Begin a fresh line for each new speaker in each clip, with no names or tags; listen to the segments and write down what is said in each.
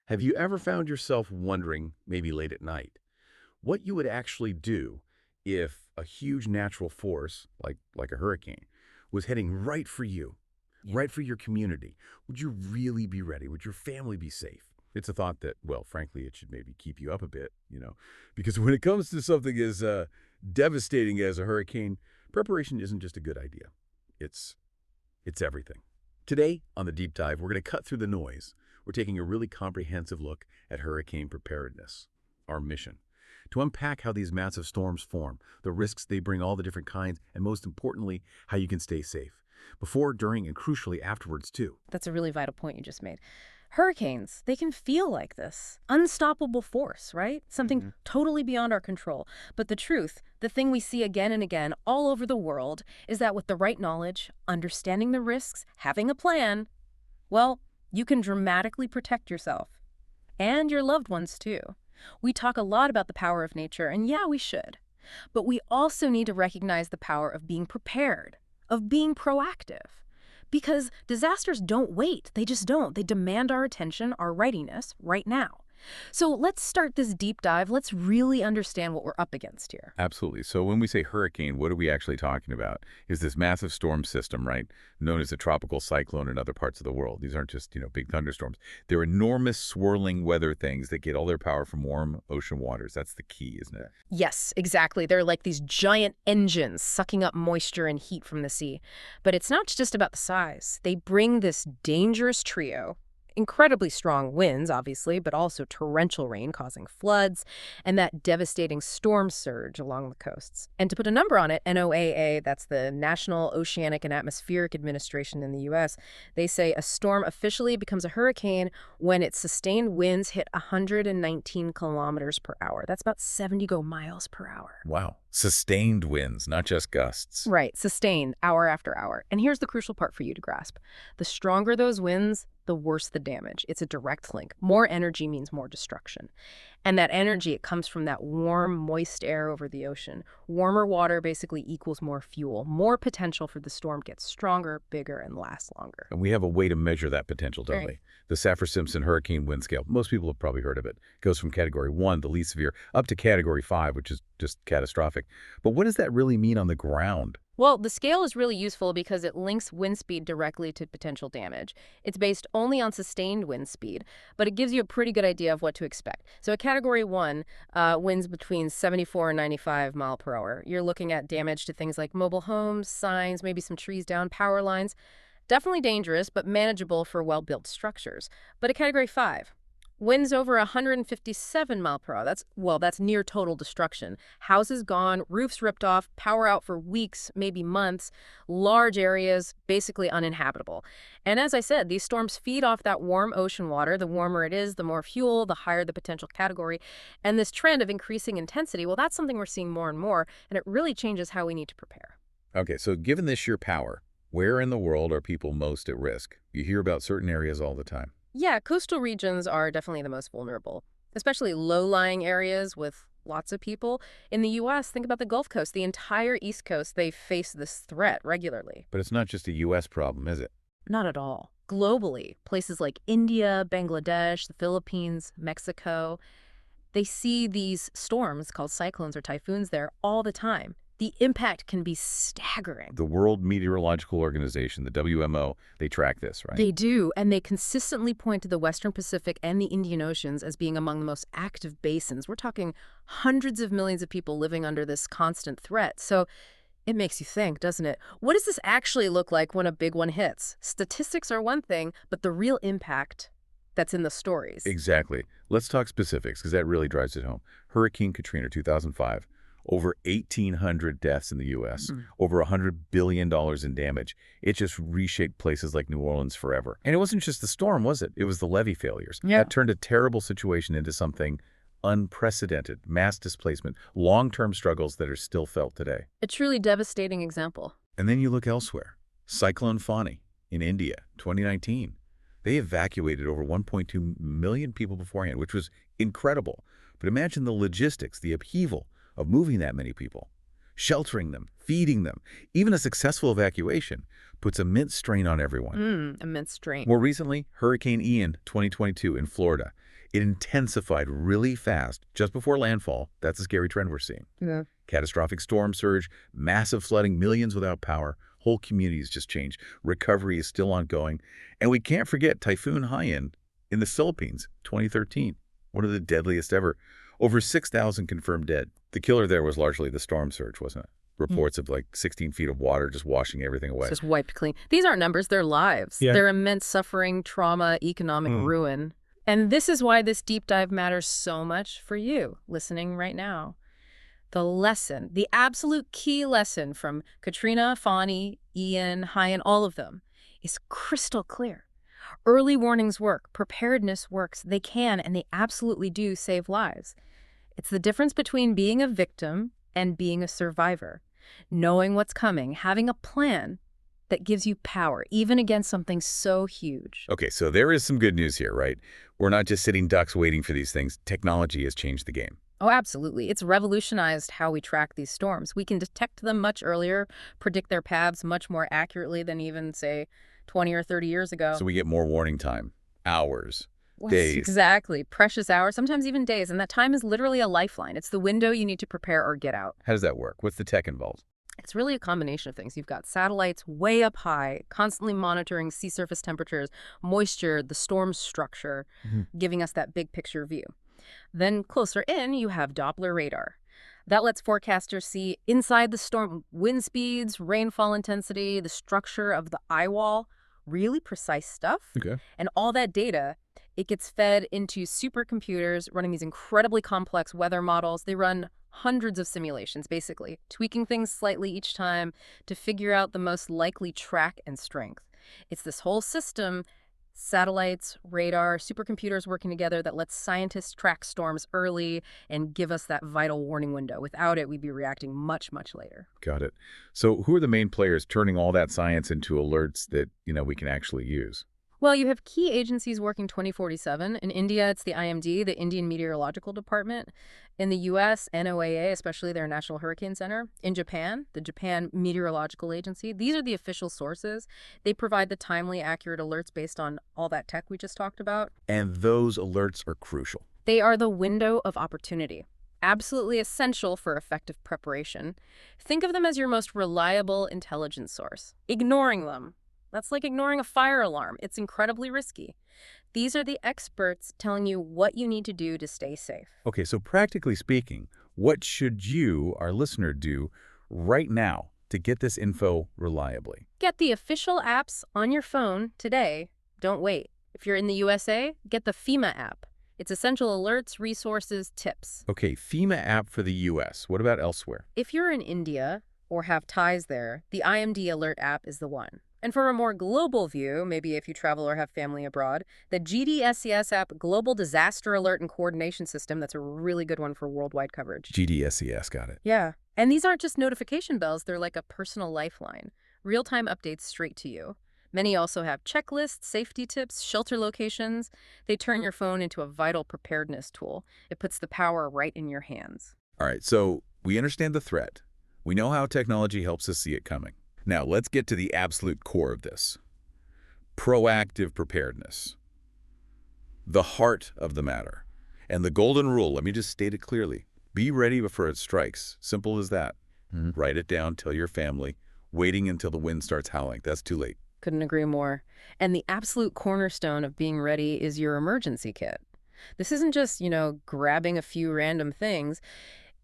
Have you ever found yourself wondering, maybe late at night, what you would actually do if a huge natural force, like a hurricane, was heading right for you, right for your community? Would you really be ready? Would your family be safe? It's a thought that, well, frankly, it should maybe keep you up a bit, because when it comes to something as devastating as a hurricane, preparation isn't just a good idea. It's everything. Today, on the Deep Dive, we're going to cut through the noise. We're taking a really comprehensive look at hurricane preparedness, our mission, to unpack how these massive storms form, the risks they bring, all the different kinds, and most importantly, how you can stay safe. Before, during, and crucially afterwards, too.
That's a really vital point you just made. Hurricanes, they can feel like this unstoppable force, right? Something totally beyond our control. But the truth, the thing we see again and again all over the world, is that with the right knowledge, understanding the risks, having a plan, well, you can dramatically protect yourself. And your loved ones, too. We talk a lot about the power of nature, and yeah, we should. But we also need to recognize the power of being prepared, of being proactive. Because disasters don't wait. They just don't. They demand our attention, our readiness, right now. So let's start this deep dive. Let's really understand what we're up against here.
Absolutely. So when we say hurricane, what are we actually talking about? Is this massive storm system, right, known as a tropical cyclone in other parts of the world. These aren't just, big thunderstorms. They're enormous swirling weather things that get all their power from warm ocean waters. That's the key, isn't it?
Yes, exactly. They're like these giant engines sucking up moisture and heat from the sea. But it's not just about the size. They bring this dangerous trio. Incredibly strong winds, obviously, but also torrential rain causing floods and that devastating storm surge along the coasts. And to put a number on it, NOAA, that's the National Oceanic and Atmospheric Administration in the U.S., they say a storm officially becomes a hurricane when its sustained winds hit 119 kilometers per hour. That's about 70 miles per hour.
Wow. Sustained winds, not just gusts.
Right, sustained, hour after hour. And here's the crucial part for you to grasp. The stronger those winds, the worse the damage. It's a direct link. More energy means more destruction. And that energy, it comes from that warm, moist air over the ocean. Warmer water basically equals more fuel, more potential for the storm to get stronger, bigger, and last longer.
And we have a way to measure that potential, don't
Right.
we? The Saffir-Simpson hurricane wind scale. Most people have probably heard of it. It goes from Category 1, the least severe, up to Category 5, which is just catastrophic. But what does that really mean on the ground?
Well, the scale is really useful because it links wind speed directly to potential damage. It's based only on sustained wind speed, but it gives you a pretty good idea of what to expect. So at Category 1, winds between 74 and 95 mile per hour. You're looking at damage to things like mobile homes, signs, maybe some trees down, power lines. Definitely dangerous, but manageable for well-built structures. But at Category 5, winds over 157 mile per hour. That's near total destruction. Houses gone, roofs ripped off, power out for weeks, maybe months, large areas basically uninhabitable. And as I said, these storms feed off that warm ocean water. The warmer it is, the more fuel, the higher the potential category. And this trend of increasing intensity, well, that's something we're seeing more and more, and it really changes how we need to prepare.
Okay, so given this sheer power, where in the world are people most at risk? You hear about certain areas all the time.
Yeah, coastal regions are definitely the most vulnerable, especially low-lying areas with lots of people. In the U.S., think about the Gulf Coast. The entire East Coast, they face this threat regularly.
But it's not just a U.S. problem, is it?
Not at all. Globally, places like India, Bangladesh, the Philippines, Mexico, they see these storms called cyclones or typhoons there all the time. The impact can be staggering.
The World Meteorological Organization, the WMO, they track this, right?
They do, and they consistently point to the Western Pacific and the Indian Oceans as being among the most active basins. We're talking hundreds of millions of people living under this constant threat. So it makes you think, doesn't it? What does this actually look like when a big one hits? Statistics are one thing, but the real impact that's in the stories.
Exactly. Let's talk specifics, because that really drives it home. Hurricane Katrina, 2005. Over 1,800 deaths in the U.S., over $100 billion in damage. It just reshaped places like New Orleans forever. And it wasn't just the storm, was it? It was the levee failures.
Yeah.
That turned a terrible situation into something unprecedented. Mass displacement, long-term struggles that are still felt today.
A truly devastating example.
And then you look elsewhere. Cyclone Fani in India, 2019. They evacuated over 1.2 million people beforehand, which was incredible. But imagine the logistics, the upheaval of moving that many people, sheltering them, feeding them. Even a successful evacuation puts immense strain on everyone.
Immense strain.
More recently, Hurricane Ian, 2022 in Florida. It intensified really fast just before landfall. That's a scary trend we're seeing.
Yeah.
Catastrophic storm surge, massive flooding, millions without power. Whole communities just changed. Recovery is still ongoing. And we can't forget Typhoon Haiyan in the Philippines, 2013. One of the deadliest ever. Over 6,000 confirmed dead. The killer there was largely the storm surge, wasn't it? Reports of like 16 feet of water just washing everything away.
It's just wiped clean. These aren't numbers, they're lives.
Yeah.
They're immense suffering, trauma, economic ruin. And this is why this deep dive matters so much for you listening right now. The lesson, the absolute key lesson from Katrina, Fani, Ian, Haiyan, all of them, is crystal clear. Early warnings work. Preparedness works. They can, and they absolutely do save lives. It's the difference between being a victim and being a survivor. Knowing what's coming, having a plan that gives you power, even against something so huge.
Okay, so there is some good news here, right? We're not just sitting ducks waiting for these things. Technology has changed the game.
Oh, absolutely. It's revolutionized how we track these storms. We can detect them much earlier, predict their paths much more accurately than even, say, 20 or 30 years ago.
So we get more warning time, hours, days.
Exactly. Precious hours, sometimes even days. And that time is literally a lifeline. It's the window you need to prepare or get out.
How does that work? What's the tech involved?
It's really a combination of things. You've got satellites way up high, constantly monitoring sea surface temperatures, moisture, the storm structure, giving us that big picture view. Then closer in, you have Doppler radar. That lets forecasters see inside the storm wind speeds, rainfall intensity, the structure of the eye wall, really precise stuff.
Okay.
And all that data, it gets fed into supercomputers running these incredibly complex weather models. They run hundreds of simulations, basically, tweaking things slightly each time to figure out the most likely track and strength. It's this whole system, satellites, radar, supercomputers working together, that lets scientists track storms early and give us that vital warning window. Without it, we'd be reacting much, much later.
Got it. So who are the main players turning all that science into alerts that, we can actually use?
Well, you have key agencies working 24/7. In India, it's the IMD, the Indian Meteorological Department. In the U.S., NOAA, especially their National Hurricane Center. In Japan, the Japan Meteorological Agency. These are the official sources. They provide the timely, accurate alerts based on all that tech we just talked about.
And those alerts are crucial.
They are the window of opportunity. Absolutely essential for effective preparation. Think of them as your most reliable intelligence source. Ignoring them, that's like ignoring a fire alarm. It's incredibly risky. These are the experts telling you what you need to do to stay safe.
Okay, so practically speaking, what should you, our listener, do right now to get this info reliably?
Get the official apps on your phone today. Don't wait. If you're in the USA, get the FEMA app. It's essential alerts, resources, tips.
Okay, FEMA app for the U.S. What about elsewhere?
If you're in India or have ties there, the IMD Alert app is the one. And for a more global view, maybe if you travel or have family abroad, the GDSCS app, Global Disaster Alert and Coordination System, that's a really good one for worldwide coverage.
GDSCS, got it.
Yeah. And these aren't just notification bells, they're like a personal lifeline. Real-time updates straight to you. Many also have checklists, safety tips, shelter locations. They turn your phone into a vital preparedness tool. It puts the power right in your hands.
All right, so we understand the threat. We know how technology helps us see it coming. Now, let's get to the absolute core of this. Proactive preparedness. The heart of the matter. And the golden rule, let me just state it clearly. Be ready before it strikes. Simple as that. Write it down, tell your family. Waiting until the wind starts howling, that's too late.
Couldn't agree more. And the absolute cornerstone of being ready is your emergency kit. This isn't just, grabbing a few random things.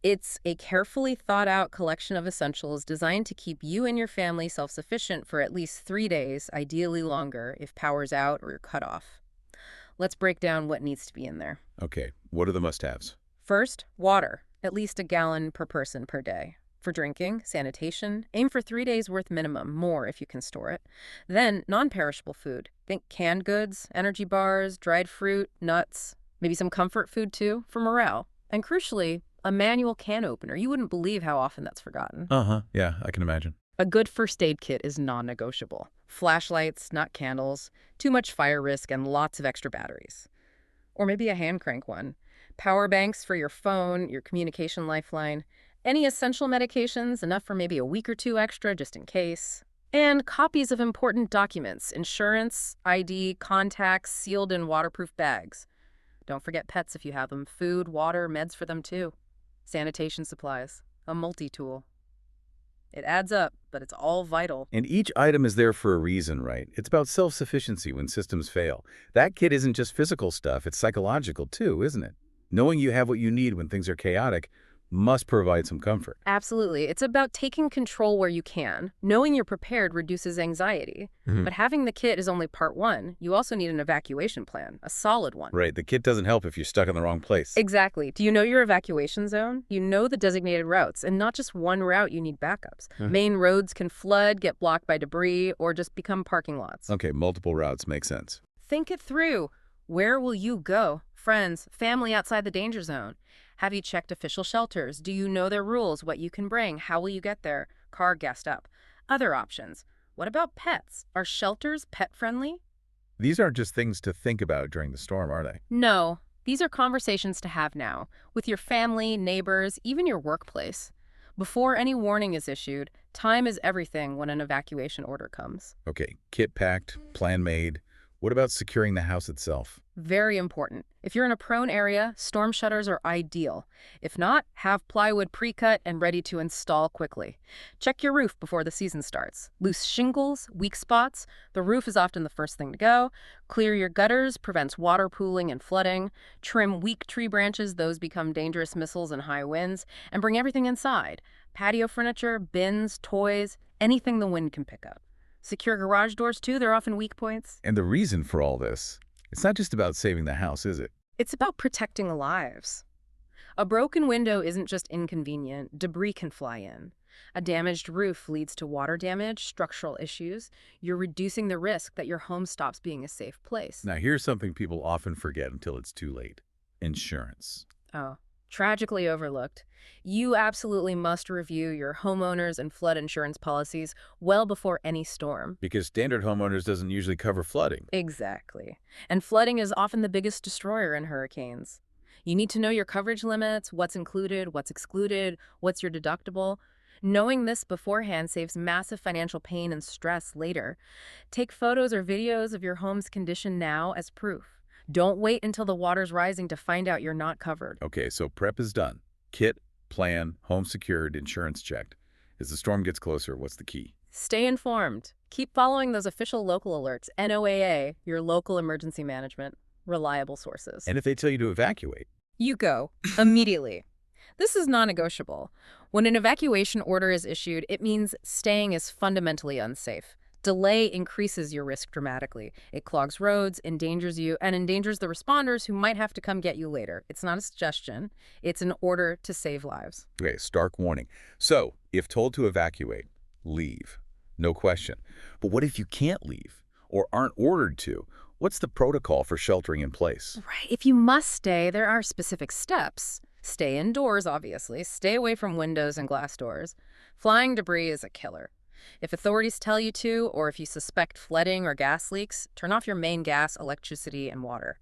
It's a carefully thought out collection of essentials designed to keep you and your family self-sufficient for at least 3 days, ideally longer, if power's out or you're cut off. Let's break down what needs to be in there.
Okay, what are the must-haves?
First, water, at least a gallon per person per day. For drinking, sanitation, aim for 3 days worth minimum, more if you can store it. Then, non-perishable food. Think canned goods, energy bars, dried fruit, nuts, maybe some comfort food too, for morale. And crucially, a manual can opener. You wouldn't believe how often that's forgotten.
Yeah, I can imagine.
A good first aid kit is non-negotiable. Flashlights, not candles, too much fire risk, and lots of extra batteries. Or maybe a hand crank one. Power banks for your phone, your communication lifeline. Any essential medications, enough for maybe a week or 2 extra just in case. And copies of important documents, insurance, ID, contacts, sealed in waterproof bags. Don't forget pets if you have them. Food, water, meds for them too. Sanitation supplies. A multi-tool. It adds up, but it's all vital.
And each item is there for a reason, right? It's about self-sufficiency when systems fail. That kit isn't just physical stuff, it's psychological too, isn't it? Knowing you have what you need when things are chaotic must provide some comfort.
Absolutely. It's about taking control where you can. Knowing you're prepared reduces anxiety. But having the kit is only part one. You also need an evacuation plan, a solid one.
Right, the kit doesn't help if you're stuck in the wrong place.
Exactly. Do you know your evacuation zone? You know the designated routes, and not just one route, you need backups. Main roads can flood, get blocked by debris, or just become parking lots.
Okay, multiple routes make sense.
Think it through. Where will you go? Friends, family outside the danger zone. Have you checked official shelters? Do you know their rules, what you can bring? How will you get there? Car gassed up. Other options. What about pets? Are shelters pet-friendly?
These aren't just things to think about during the storm, are they?
No. These are conversations to have now, with your family, neighbors, even your workplace. Before any warning is issued, time is everything when an evacuation order comes.
Okay, kit packed, plan made. What about securing the house itself?
Very important. If you're in a prone area, storm shutters are ideal. If not, have plywood pre-cut and ready to install quickly. Check your roof before the season starts. Loose shingles, weak spots, the roof is often the first thing to go. Clear your gutters, prevents water pooling and flooding. Trim weak tree branches, those become dangerous missiles in high winds. And bring everything inside. Patio furniture, bins, toys, anything the wind can pick up. Secure garage doors too, they're often weak points.
And the reason for all this, it's not just about saving the house, is it?
It's about protecting lives. A broken window isn't just inconvenient, debris can fly in. A damaged roof leads to water damage, structural issues. You're reducing the risk that your home stops being a safe place.
Now here's something people often forget until it's too late. Insurance.
Oh, tragically overlooked. You absolutely must review your homeowners and flood insurance policies well before any storm.
Because standard homeowners doesn't usually cover flooding.
Exactly. And flooding is often the biggest destroyer in hurricanes. You need to know your coverage limits, what's included, what's excluded, what's your deductible. Knowing this beforehand saves massive financial pain and stress later. Take photos or videos of your home's condition now as proof. Don't wait until the water's rising to find out you're not covered.
Okay, so prep is done. Kit, plan, home secured, insurance checked. As the storm gets closer, what's the key?
Stay informed. Keep following those official local alerts. NOAA, your local emergency management, reliable sources.
And if they tell you to evacuate?
You go immediately. This is non-negotiable. When an evacuation order is issued, it means staying is fundamentally unsafe. Delay increases your risk dramatically. It clogs roads, endangers you, and endangers the responders who might have to come get you later. It's not a suggestion. It's an order to save lives.
Okay, stark warning. So, if told to evacuate, leave. No question. But what if you can't leave or aren't ordered to? What's the protocol for sheltering in place?
Right. If you must stay, there are specific steps. Stay indoors, obviously. Stay away from windows and glass doors. Flying debris is a killer. If authorities tell you to, or if you suspect flooding or gas leaks, turn off your main gas, electricity, and water.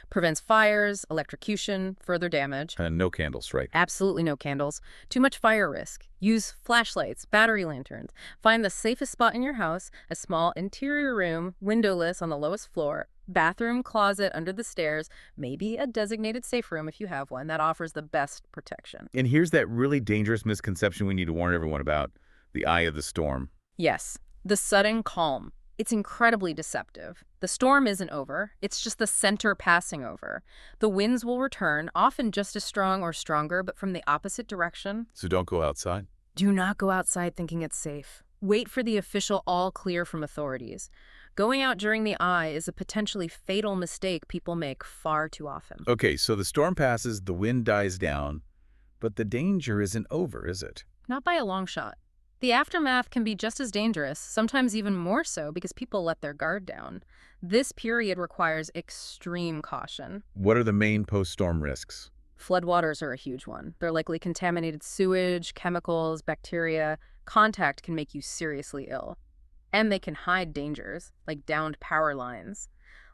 Prevents fires, electrocution, further damage.
And no candles, right?
Absolutely no candles. Too much fire risk. Use flashlights, battery lanterns. Find the safest spot in your house, a small interior room, windowless on the lowest floor, bathroom, closet, under the stairs, maybe a designated safe room if you have one that offers the best protection.
And here's that really dangerous misconception we need to warn everyone about. The eye of the storm.
Yes, the sudden calm. It's incredibly deceptive. The storm isn't over. It's just the center passing over. The winds will return, often just as strong or stronger, but from the opposite direction.
So don't go outside.
Do not go outside thinking it's safe. Wait for the official all clear from authorities. Going out during the eye is a potentially fatal mistake people make far too often.
Okay, so the storm passes, the wind dies down, but the danger isn't over, is it?
Not by a long shot. The aftermath can be just as dangerous, sometimes even more so, because people let their guard down. This period requires extreme caution.
What are the main post-storm risks?
Floodwaters are a huge one. They're likely contaminated sewage, chemicals, bacteria. Contact can make you seriously ill. And they can hide dangers, like downed power lines.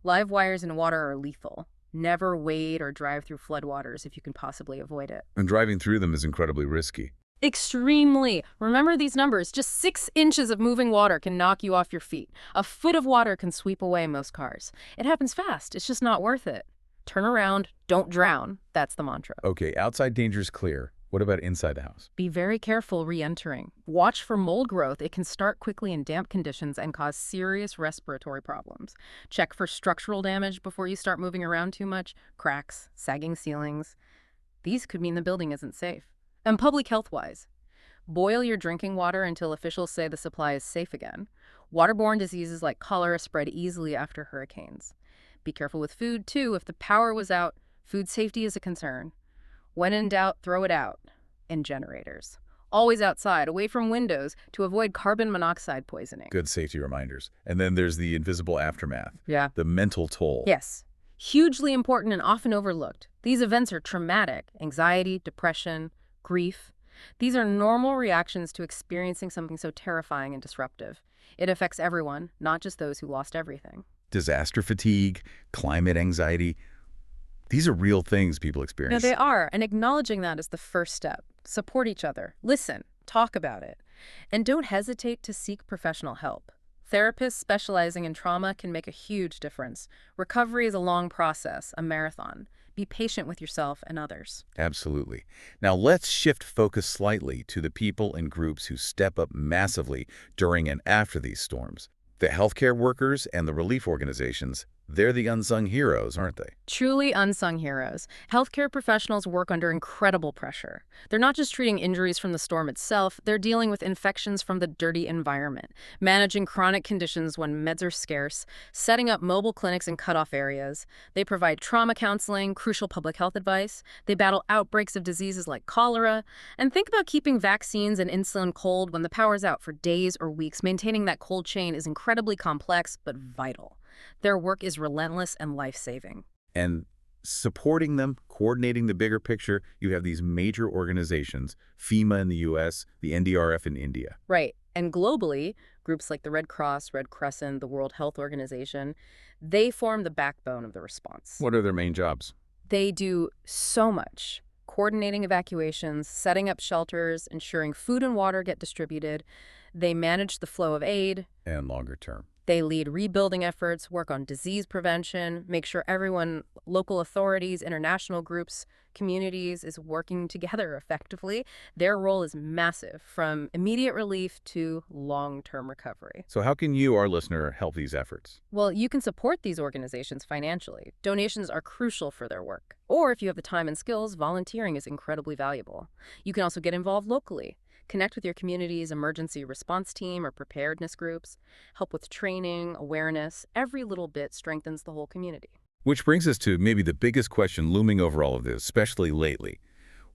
Live wires in water are lethal. Never wade or drive through floodwaters if you can possibly avoid it.
And driving through them is incredibly risky.
Extremely. Remember these numbers. Just 6 inches of moving water can knock you off your feet. A foot of water can sweep away most cars. It happens fast. It's just not worth it. Turn around, don't drown. That's the mantra.
Okay, outside danger is clear. What about inside the house?
Be very careful re-entering. Watch for mold growth. It can start quickly in damp conditions and cause serious respiratory problems. Check for structural damage before you start moving around too much. Cracks, sagging ceilings. These could mean the building isn't safe. And public health-wise, boil your drinking water until officials say the supply is safe again. Waterborne diseases like cholera spread easily after hurricanes. Be careful with food, too. If the power was out, food safety is a concern. When in doubt, throw it out. And generators. Always outside, away from windows, to avoid carbon monoxide poisoning.
Good safety reminders. And then there's the invisible aftermath.
Yeah.
The mental toll.
Yes. Hugely important and often overlooked. These events are traumatic. Anxiety, depression, grief. These are normal reactions to experiencing something so terrifying and disruptive. It affects everyone, not just those who lost everything.
Disaster fatigue, climate anxiety. These are real things people
No,
experience.
they are, and acknowledging that is the first step. Support each other. Listen. Talk about it. And don't hesitate to seek professional help. Therapists specializing in trauma can make a huge difference. Recovery is a long process, a marathon. Be patient with yourself and others.
Absolutely. Now let's shift focus slightly to the people and groups who step up massively during and after these storms. The healthcare workers and the relief organizations, they're the unsung heroes, aren't they?
Truly unsung heroes. Healthcare professionals work under incredible pressure. They're not just treating injuries from the storm itself, they're dealing with infections from the dirty environment, managing chronic conditions when meds are scarce, setting up mobile clinics in cutoff areas. They provide trauma counseling, crucial public health advice. They battle outbreaks of diseases like cholera. And think about keeping vaccines and insulin cold when the power's out for days or weeks. Maintaining that cold chain is incredibly complex, but vital. Their work is relentless and life-saving.
And supporting them, coordinating the bigger picture, you have these major organizations, FEMA in the U.S., the NDRF in India.
Right. And globally, groups like the Red Cross, Red Crescent, the World Health Organization, they form the backbone of the response.
What are their main jobs?
They do so much. Coordinating evacuations, setting up shelters, ensuring food and water get distributed. They manage the flow of aid.
And longer term.
They lead rebuilding efforts, work on disease prevention, make sure everyone, local authorities, international groups, communities, is working together effectively. Their role is massive, from immediate relief to long-term recovery.
So how can you, our listener, help these efforts?
Well, you can support these organizations financially. Donations are crucial for their work. Or if you have the time and skills, volunteering is incredibly valuable. You can also get involved locally. Connect with your community's emergency response team or preparedness groups. Help with training, awareness. Every little bit strengthens the whole community.
Which brings us to maybe the biggest question looming over all of this, especially lately.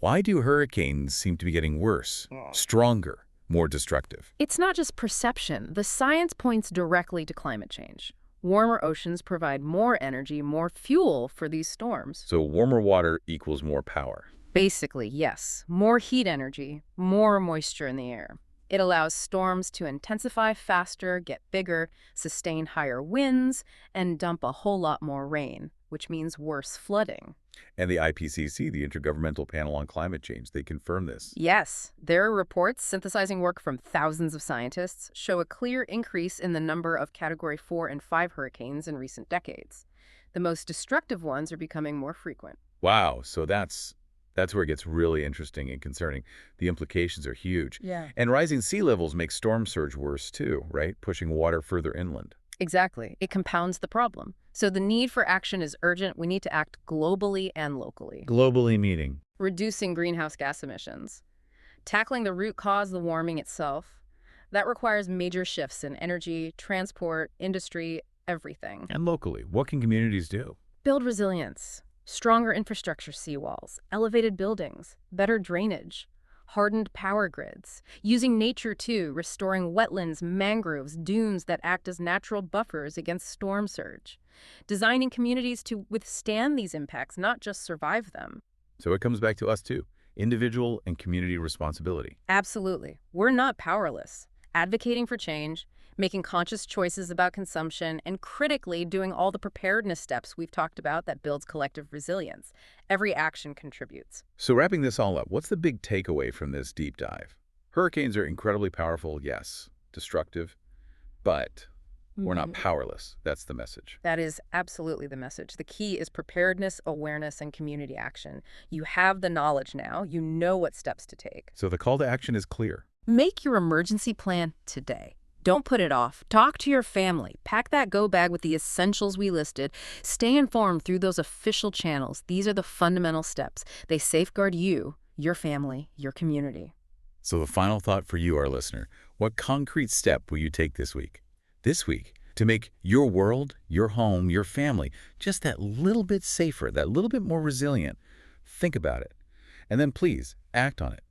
Why do hurricanes seem to be getting worse, stronger, more destructive?
It's not just perception. The science points directly to climate change. Warmer oceans provide more energy, more fuel for these storms.
So warmer water equals more power.
Basically, yes. More heat energy, more moisture in the air. It allows storms to intensify faster, get bigger, sustain higher winds, and dump a whole lot more rain, which means worse flooding.
And the IPCC, the Intergovernmental Panel on Climate Change, they confirm this.
Yes, their reports, synthesizing work from thousands of scientists, show a clear increase in the number of Category 4 and 5 hurricanes in recent decades. The most destructive ones are becoming more frequent.
Wow, so that's where it gets really interesting and concerning. The implications are huge.
Yeah.
And rising sea levels make storm surge worse too, right? Pushing water further inland.
Exactly. It compounds the problem. So the need for action is urgent. We need to act globally and locally.
Globally meaning?
Reducing greenhouse gas emissions. Tackling the root cause, the warming itself. That requires major shifts in energy, transport, industry, everything.
And locally, what can communities do?
Build resilience. Stronger infrastructure seawalls, elevated buildings, better drainage, hardened power grids, using nature too, restoring wetlands, mangroves, dunes that act as natural buffers against storm surge, designing communities to withstand these impacts, not just survive them.
So it comes back to us too, individual and community responsibility.
Absolutely. We're not powerless. Advocating for change, making conscious choices about consumption, and critically doing all the preparedness steps we've talked about that builds collective resilience. Every action contributes.
So wrapping this all up, what's the big takeaway from this deep dive? Hurricanes are incredibly powerful, yes, destructive, but We're not powerless. That's the message.
That is absolutely the message. The key is preparedness, awareness, and community action. You have the knowledge now. You know what steps to take.
So the call to action is clear.
Make your emergency plan today. Don't put it off. Talk to your family. Pack that go bag with the essentials we listed. Stay informed through those official channels. These are the fundamental steps. They safeguard you, your family, your community.
So the final thought for you, our listener, what concrete step will you take this week? This week, to make your world, your home, your family just that little bit safer, that little bit more resilient. Think about it. And then please act on it.